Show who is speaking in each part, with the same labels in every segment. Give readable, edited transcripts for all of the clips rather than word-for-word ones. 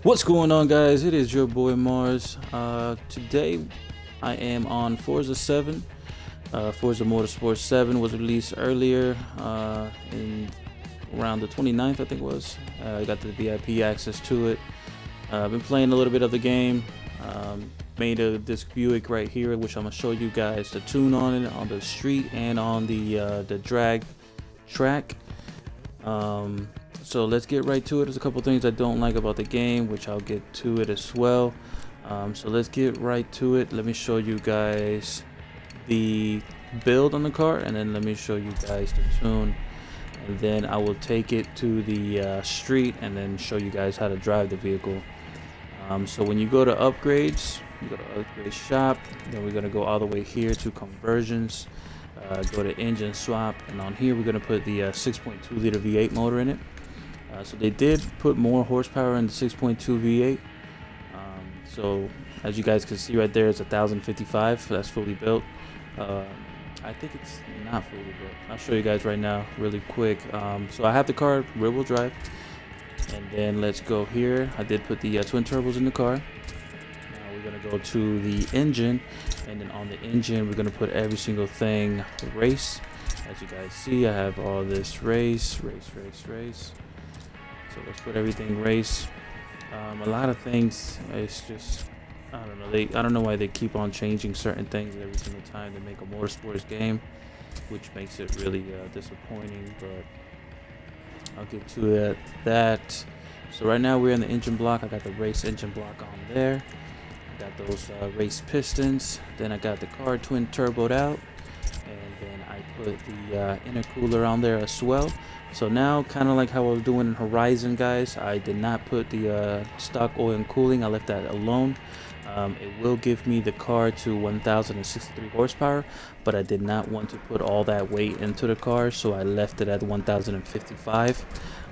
Speaker 1: What's going on, guys? It is your boy Mars. Today I am on Forza 7. Forza Motorsport 7 was released earlier in around the 29th, I think it was. I got the VIP access to it. I've been playing a little bit of the game. Made this Buick right here, which I'm gonna show you guys the tune on it on the street and on the drag track. So let's get right to it. There's a couple things I don't like about the game, which I'll get to it as well. So let's get right to it. Let me show you guys the build on the car, and then let me show you guys the tune, and then I will take it to the street and then show you guys how to drive the vehicle. So when you go to upgrades, you go to upgrade shop, then we're going to go all the way here to conversions, go to engine swap, and on here we're going to put the 6.2 liter V8 motor in it. So they did put more horsepower in the 6.2 V8. So as you guys can see right there, it's 1055. So that's fully built. I think it's not fully built. I'll show you guys right now really quick. So I have the car rear wheel drive, and then let's go here. I did put the twin turbos in the car. Now we're gonna go to the engine, and then on the engine we're gonna put every single thing race. As you guys see, I have all this race. So let's put everything race. A lot of things, it's just, I don't know. I don't know why they keep on changing certain things every single time they make a motorsports game, which makes it really disappointing. But I'll get to that. So right now we're in the engine block. I got the race engine block on there. I got those race pistons. Then I got the car twin turboed out, and then I put the intercooler on there as well. So now, kind of like how I was doing in Horizon, guys, I did not put the stock oil and cooling. I left that alone. It will give me the car to 1063 horsepower, but I did not want to put all that weight into the car, so I left it at 1055.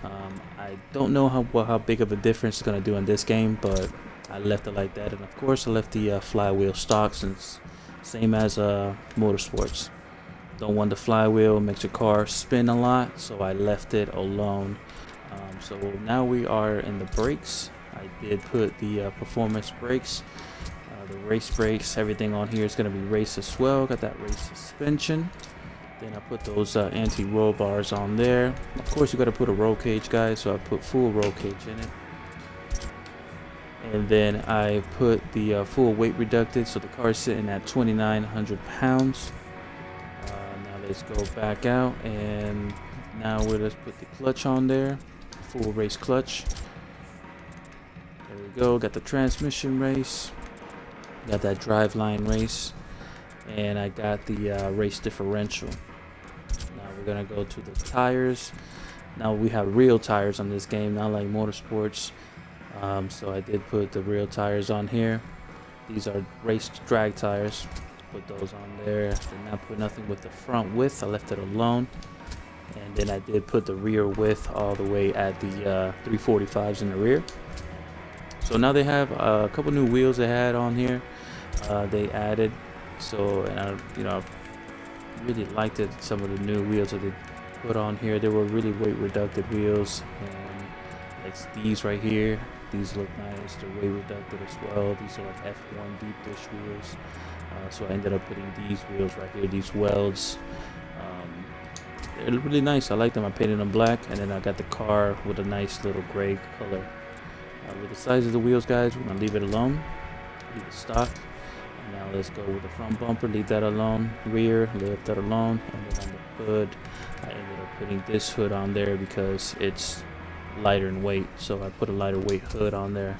Speaker 1: I don't know how big of a difference it's going to do in this game, but I left it like that. And of course I left the flywheel stock, since same as Motorsports. Don't want the flywheel, makes your car spin a lot, so I left it alone. So now we are in the brakes. I did put the performance brakes, the race brakes, everything on here is going to be race as well. Got that race suspension. Then I put those anti-roll bars on there. Of course you got to put a roll cage, guys, so I put full roll cage in it. And then I put the full weight reducted, so the car is sitting at 2,900 pounds. Let's go back out, and now let's put the clutch on there, full race clutch. There we go. Got the transmission race, got that driveline race, and I got the race differential. Now we're gonna go to the tires. Now we have real tires on this game, not like Motorsports. So I did put the real tires on here. These are race drag tires. Put those on there. Did not put nothing with the front width. I left it alone. And then I did put the rear width all the way at the 345s in the rear. So now they have a couple new wheels they had on here. They added. So, and I really liked it. Some of the new wheels that they put on here. They were really weight reducted wheels. And it's these right here. These look nice. They're weight reducted as well. These are like F1 deep dish wheels. So I ended up putting these wheels right here, these welds. They're really nice. I like them. I painted them black, and then I got the car with a nice little gray color. With the size of the wheels, guys, we're gonna leave it alone. Leave it stock. And now let's go with the front bumper. Leave that alone. Rear, leave that alone. And then on the hood, I ended up putting this hood on there because it's lighter in weight. So I put a lighter weight hood on there.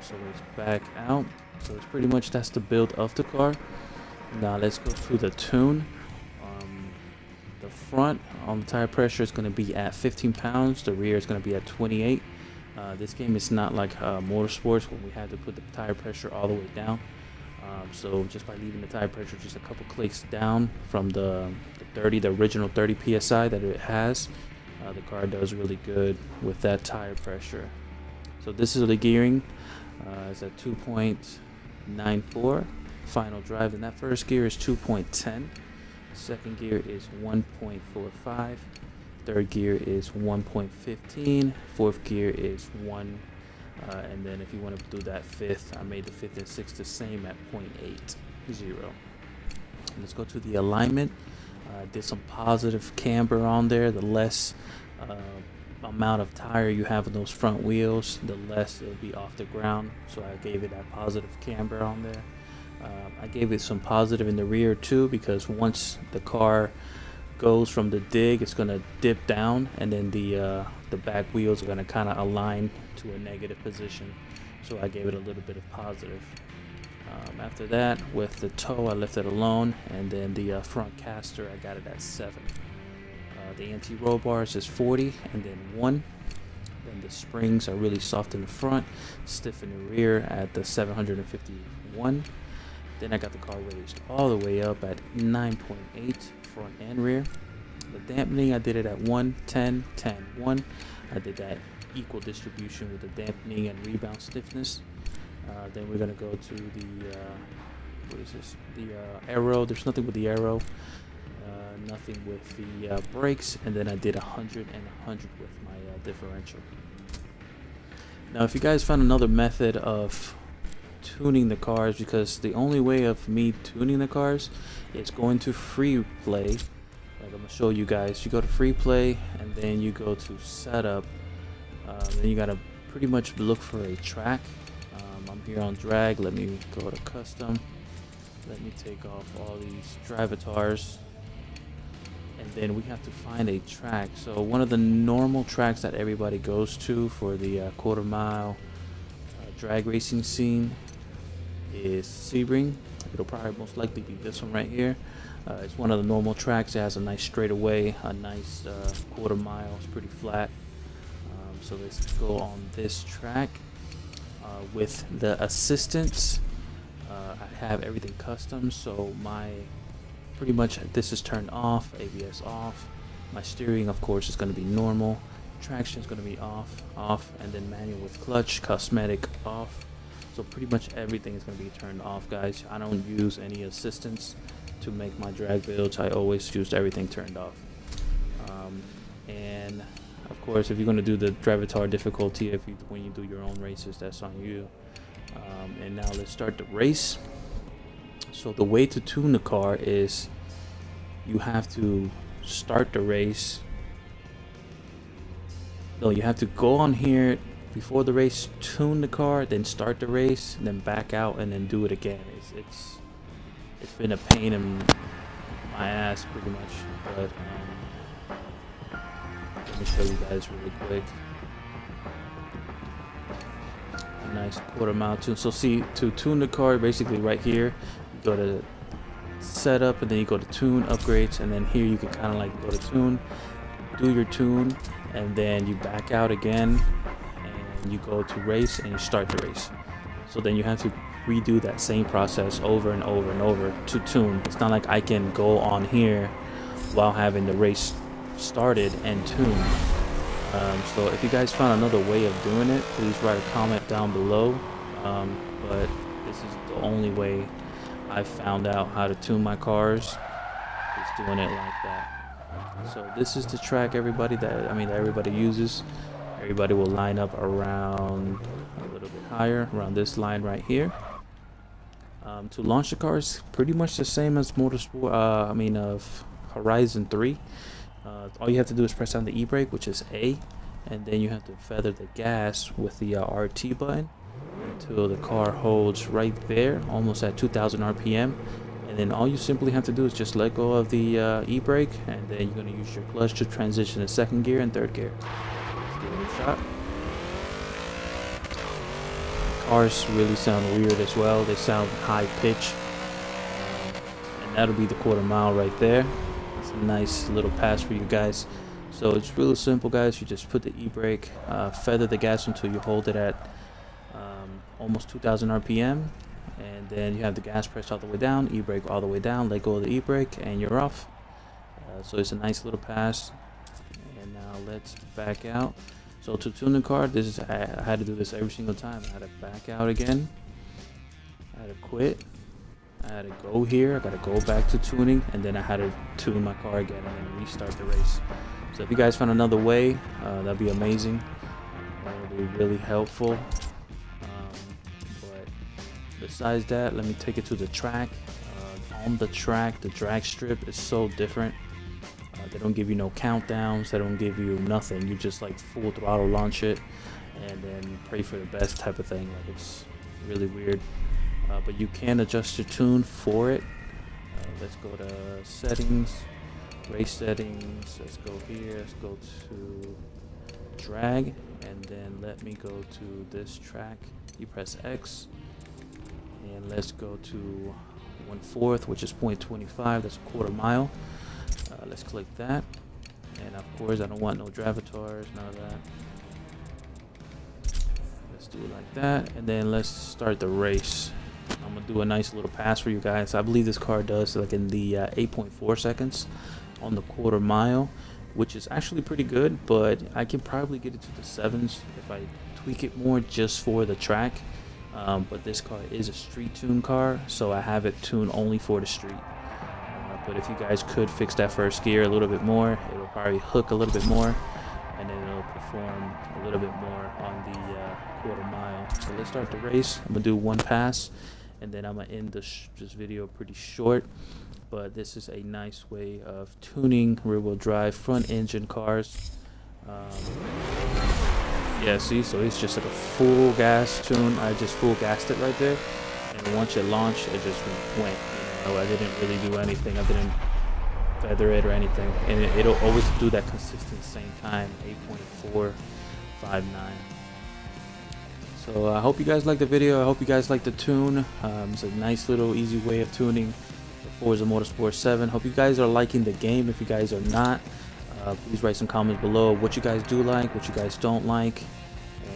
Speaker 1: So let's back out. So it's pretty much, that's the build of the car. Now let's go to the tune. The front on the tire pressure is going to be at 15 pounds. The rear is going to be at 28. This game is not like Motorsports, when we had to put the tire pressure all the way down. So just by leaving the tire pressure just a couple clicks down from the original 30 psi that it has, the car does really good with that tire pressure. So this is the gearing. It's at 2.94 final drive, and that first gear is 2.10. Second gear is 1.45. Third gear is 1.15. Fourth gear is 1 And then if you want to do that fifth, I made the fifth and sixth the same at 0.80. Let's go to the alignment. Did some positive camber on there. The less amount of tire you have in those front wheels, the less it'll be off the ground. So I gave it that positive camber on there. I gave it some positive in the rear too, because once the car goes from the dig, it's gonna dip down, and then the back wheels are gonna kind of align to a negative position. So I gave it a little bit of positive. After that, with the toe, I left it alone, and then the front caster, I got it at 7. The anti-roll bars is 40, and then 1. Then the springs are really soft in the front, stiff in the rear at the 751. Then I got the car raised all the way up at 9.8 front and rear. The dampening, I did it at 1, 10, 10, 1. I did that equal distribution with the dampening and rebound stiffness. Then we're gonna go to the what is this? The arrow. There's nothing with the arrow. Nothing with the brakes. And then I did 100 and 100 with my differential. Now, if you guys found another method of tuning the cars, because the only way of me tuning the cars is going to free play. Like I'm gonna show you guys. You go to free play, and then you go to setup. Then you gotta pretty much look for a track. I'm here on drag. Let me go to custom. Let me take off all these drivatars, and then we have to find a track. So one of the normal tracks that everybody goes to for the quarter mile drag racing scene is Sebring. It'll probably most likely be this one right here. It's one of the normal tracks. It has a nice straightaway, a nice quarter mile. It's pretty flat. So let's go on this track. With the assistance, I have everything custom, so my pretty much this is turned off, ABS off. My steering, of course, is going to be normal. Traction is going to be off, and then manual with clutch, cosmetic off. So pretty much everything is going to be turned off, guys. I don't use any assistance to make my drag builds. I always use everything turned off. And of course, if you're going to do the drivatar difficulty, when you do your own races, that's on you. And now let's start the race. So the way to tune the car is you have to start the race. No, you have to go on here before the race, tune the car, then start the race, and then back out, and then do it again. It's been a pain in my ass pretty much, but let me show you guys really quick. A nice quarter mile tune. So see, to tune the car, basically right here, you go to setup, and then you go to tune, upgrades, and then here you can kind of like go to tune, do your tune, and then you back out again, and you go to race, and you start the race. So then you have to redo that same process over and over and over to tune. It's not like I can go on here while having the race started and tuned. So if you guys found another way of doing it, please write a comment down below. But this is the only way I found out how to tune my cars, is doing it like that. So this is the track everybody uses. Everybody will line up around a little bit higher, around this line right here. To launch the car is pretty much the same as Motorsport. Of Horizon 3. All you have to do is press down the e-brake, which is A, and then you have to feather the gas with the RT button until the car holds right there, almost at 2,000 RPM. And then all you simply have to do is just let go of the e-brake, and then you're going to use your clutch to transition to second gear and third gear. Let's give it a shot. Cars really sound weird as well. They sound high pitch, and that'll be the quarter mile right there. It's a nice little pass for you guys. So it's really simple, guys. You just put the e-brake, feather the gas until you hold it at almost 2,000 RPM, and then you have the gas pressed all the way down, e-brake all the way down, let go of the e-brake, and you're off. So it's a nice little pass. And now let's back out. So to tune the car, I had to do this every single time. I had to back out again. I had to quit. I had to go here. I got to go back to tuning, and then I had to tune my car again and then restart the race. So if you guys found another way, that'd be amazing. That would be really helpful. Besides that, let me take it to the track. On the track, the drag strip is so different. They don't give you no countdowns, they don't give you nothing. You just like full throttle launch it and then pray for the best type of thing. Like, it's really weird. But you can adjust your tune for it. Let's go to settings, race settings. Let's go here, let's go to drag, and then let me go to this track. You press X, and let's go to 1/4, which is 0.25. That's a quarter mile. Let's click that, and of course I don't want no drivatars, none of that. Let's do it like that, and then let's start the race. I'm gonna do a nice little pass for you guys. I believe this car does like in the 8.4 seconds on the quarter mile, which is actually pretty good, but I can probably get it to the 7s if I tweak it more just for the track. But this car is a street tune car, so I have it tuned only for the street. But if you guys could fix that first gear a little bit more, it will probably hook a little bit more, and then it'll perform a little bit more on the quarter mile. So let's start the race. I'm gonna do one pass, and then I'm gonna end this video pretty short. But this is a nice way of tuning rear-wheel drive front engine cars. Yeah, see, so it's just like a full gas tune. I just full gassed it right there, and once it launched, it just went. I didn't really do anything. I didn't feather it or anything, and it'll always do that consistent same time, 8.459. So I hope you guys liked the video. I hope you guys liked the tune. It's a nice little easy way of tuning the Forza Motorsport 7. Hope you guys are liking the game. If you guys are not, please write some comments below what you guys do like, what you guys don't like,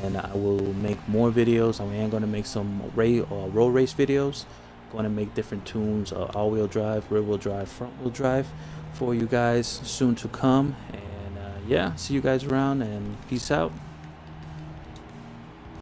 Speaker 1: and I will make more videos. I am going to make some road race videos. Going to make different tunes, all-wheel drive, rear-wheel drive, front-wheel drive for you guys soon to come. And yeah, see you guys around, and peace out.